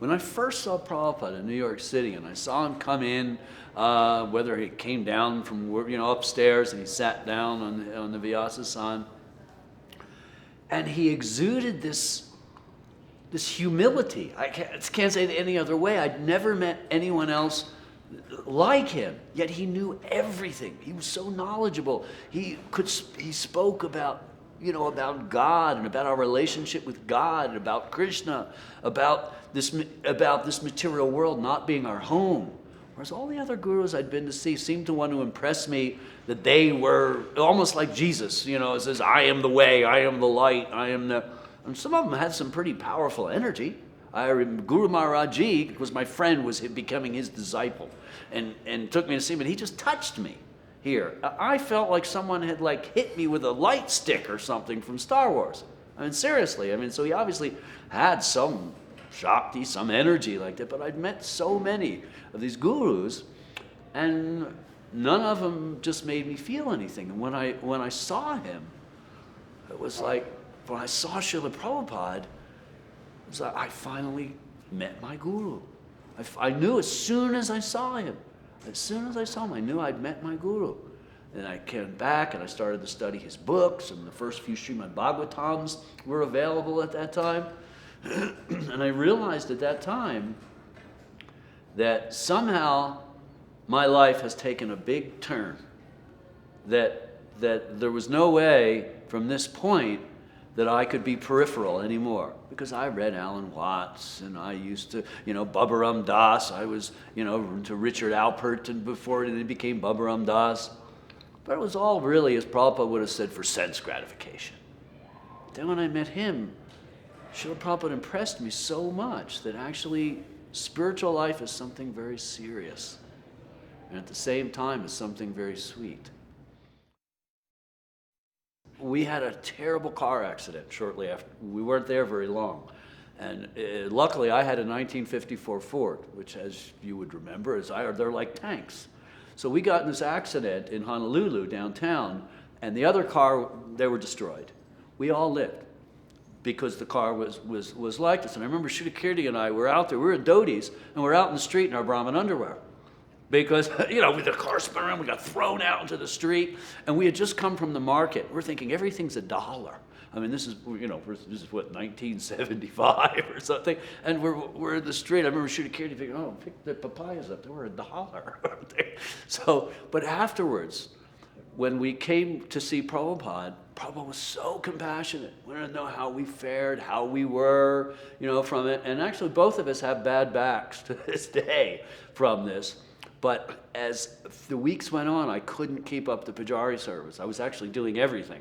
When I first saw Prabhupada in New York City, and I saw him come in, whether he came down from upstairs and he sat down on the Vyasasan, and he exuded this humility. I can't say it any other way. I'd never met anyone else like him, yet he knew everything. He was so knowledgeable. He spoke about God and about our relationship with God and about Krishna, about this material world not being our home. Whereas all the other gurus I'd been to see seemed to want to impress me that they were almost like Jesus. It says, I am the way, I am the light, and some of them had some pretty powerful energy. I remember Guru Maharaji was my friend, was becoming his disciple, and took me to see him, and he just touched me here. I felt like someone had hit me with a light stick or something from Star Wars. Seriously. So he obviously had some Shakti, some energy like that, but I'd met so many of these gurus, and none of them just made me feel anything. And when I saw him, it was like, when I saw Srila Prabhupada, it was like I finally met my guru. I knew as soon as I saw him, I knew I'd met my guru. And I came back and I started to study his books, and the first few Srimad Bhagavatams were available at that time. And I realized at that time that somehow my life has taken a big turn. That there was no way from this point that I could be peripheral anymore. Because I read Alan Watts, and I used to, Baba Ram Das. I was, to Richard Alpert, and before it became Baba Ram Das. But it was all really, as Prabhupada would have said, for sense gratification. Then when I met him, Srila Prabhupada impressed me so much that actually spiritual life is something very serious, and at the same time is something very sweet. We had a terrible car accident shortly after. We weren't there very long. And luckily, I had a 1954 Ford, which, as you would remember, they're like tanks. So we got in this accident in Honolulu, downtown, and the other car, they were destroyed. We all lived because the car was like this. And I remember Srila Kirti and I were out there. We were in Dodi's, and we're out in the street in our Brahmin underwear. Because, with the car spun around, we got thrown out into the street, and we had just come from the market. We're thinking everything's $1. This is what, 1975 or something, and we're in the street. I remember Srila Kirti thinking, pick the papayas up, they were $1. So, but afterwards, when we came to see Prabhupada was so compassionate. Wanted to know how we fared, how we were, from it. And actually, both of us have bad backs to this day from this. But as the weeks went on, I couldn't keep up the Pujari service. I was actually doing everything,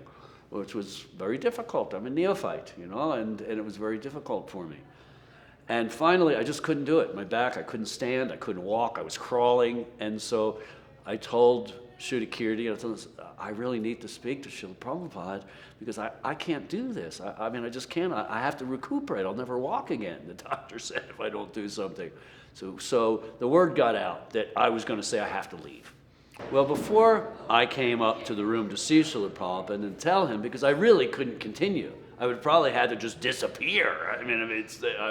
which was very difficult. I'm a neophyte, and it was very difficult for me. And finally, I just couldn't do it. My back, I couldn't stand, I couldn't walk, I was crawling. And so I told Srila Kirti, I really need to speak to Srila Prabhupada because I can't do this. I just can't. I have to recuperate. I'll never walk again, the doctor said, if I don't do something. So the word got out that I was going to say I have to leave. Well, before I came up to the room to see Srila Prabhupada and tell him, because I really couldn't continue, I would probably had to just disappear. I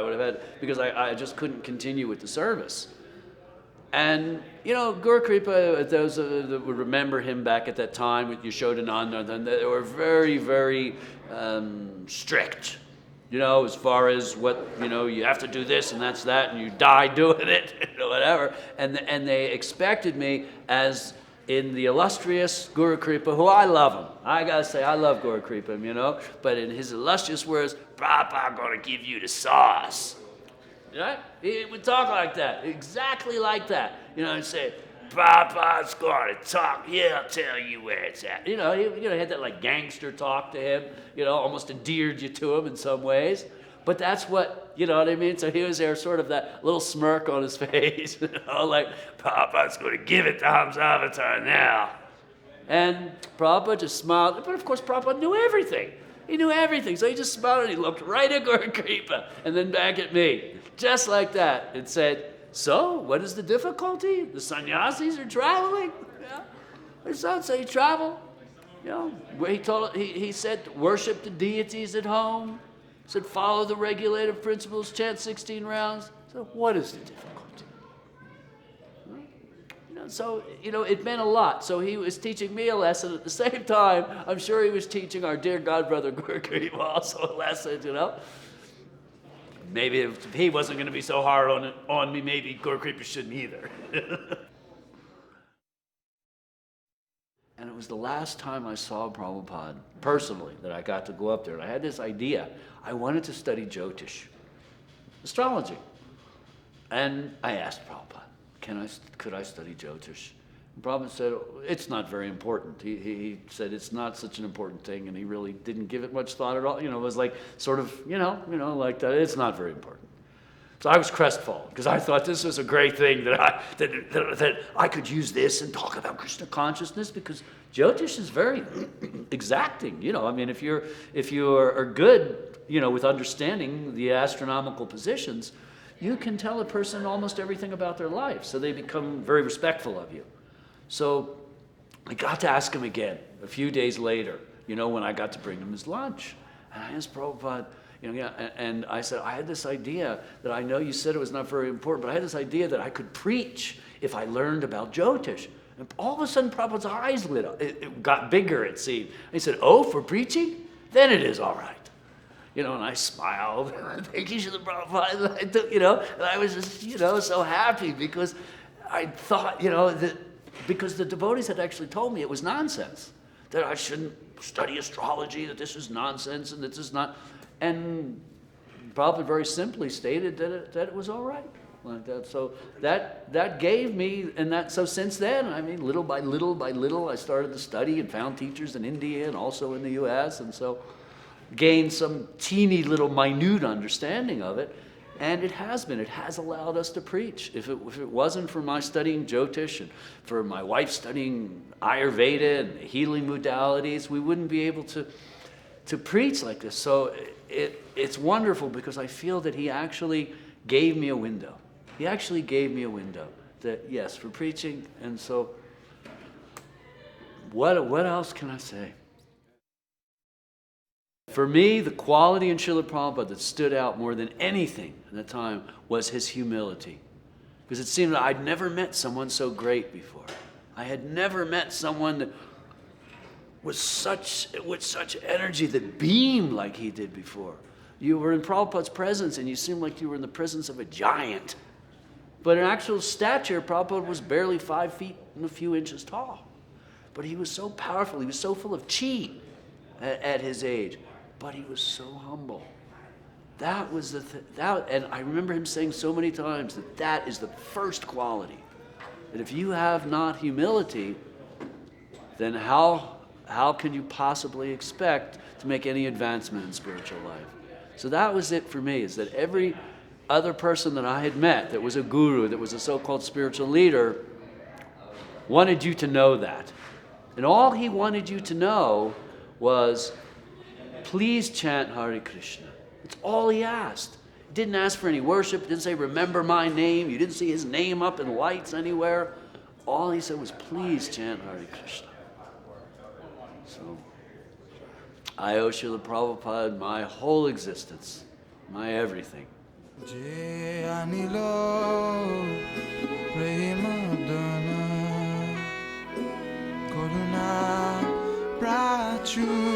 would have had, because I just couldn't continue with the service. And, Guru Kripa, those that would remember him back at that time with Yashodananda, they were very, very strict. As far as what, you have to do this and that's that, and you die doing it, whatever. And they expected me, as in the illustrious Guru Kripa, who I love him. I gotta say, I love Guru Kripa, but in his illustrious words, Prabhupada gonna give you the sauce. Right? He would talk like that, exactly like that. And say, Prabhupada's gonna talk, he'll tell you where it's at. He had that gangster talk to him, almost endeared you to him in some ways. But that's what, So he was there, sort of that little smirk on his face, Prabhupada's gonna give it to Hamsavatar now. And Prabhupada just smiled, but of course Prabhupada knew everything. He knew everything, so he just smiled and he looked right at Guru Kripa and then back at me, just like that, and said, so, what is the difficulty? The sannyasis are traveling. His son said, travel. He said, worship the deities at home. He said, follow the regulative principles, chant 16 rounds. So what is the difficulty? So, it meant a lot. So he was teaching me a lesson. At the same time, I'm sure he was teaching our dear godbrother Gurkripa also a lesson, Maybe if he wasn't going to be so hard on me, maybe Gurkripa shouldn't either. And it was the last time I saw Prabhupada personally that I got to go up there. And I had this idea. I wanted to study Jyotish, astrology. And I asked Prabhupada, could I study Jyotish? And Prabhupada said, it's not very important. He said it's not such an important thing, and he really didn't give it much thought at all. It was like sort of, like that. It's not very important. So I was crestfallen because I thought this was a great thing that I could use this and talk about Krishna consciousness, because Jyotish is very exacting. If you are good, with understanding the astronomical positions, you can tell a person almost everything about their life. So they become very respectful of you. So I got to ask him again a few days later, when I got to bring him his lunch. And I asked Prabhupada, and I said, I had this idea that I know you said it was not very important, but I had this idea that I could preach if I learned about Jyotish. And all of a sudden, Prabhupada's eyes lit up. It got bigger, it seemed. And he said, oh, for preaching? Then it is all right. And I smiled. Thank you, Srila Prabhupada. And I was just, so happy because I thought, that because the devotees had actually told me it was nonsense, that I shouldn't study astrology, that this is nonsense and that this is not. And Prabhupada very simply stated that it was all right like that. So that gave me, so since then, little by little, I started to study and found teachers in India and also in the US, and so gained some teeny little minute understanding of it. And it has allowed us to preach. If it wasn't for my studying Jyotish and for my wife studying Ayurveda and healing modalities, we wouldn't be able to preach like this. So it's wonderful because I feel that he actually gave me a window. He actually gave me a window that, yes, for preaching. And so what else can I say? For me, the quality in Srila Prabhupada that stood out more than anything at the time was his humility. Because it seemed that I'd never met someone so great before. I had never met someone that with such energy that beamed like he did before. You were in Prabhupada's presence and you seemed like you were in the presence of a giant. But in actual stature, Prabhupada was barely 5 feet and a few inches tall. But he was so powerful, he was so full of chi at his age. But he was so humble. That was and I remember him saying so many times that is the first quality. That if you have not humility, then how can you possibly expect to make any advancement in spiritual life? So that was it for me, is that every other person that I had met that was a guru, that was a so-called spiritual leader, wanted you to know that. And all he wanted you to know was, please chant Hare Krishna. It's all he asked. He didn't ask for any worship. He didn't say, remember my name. You didn't see his name up in lights anywhere. All he said was, please chant Hare Krishna. So, I owe Srila Prabhupada my whole existence, my everything. Prachur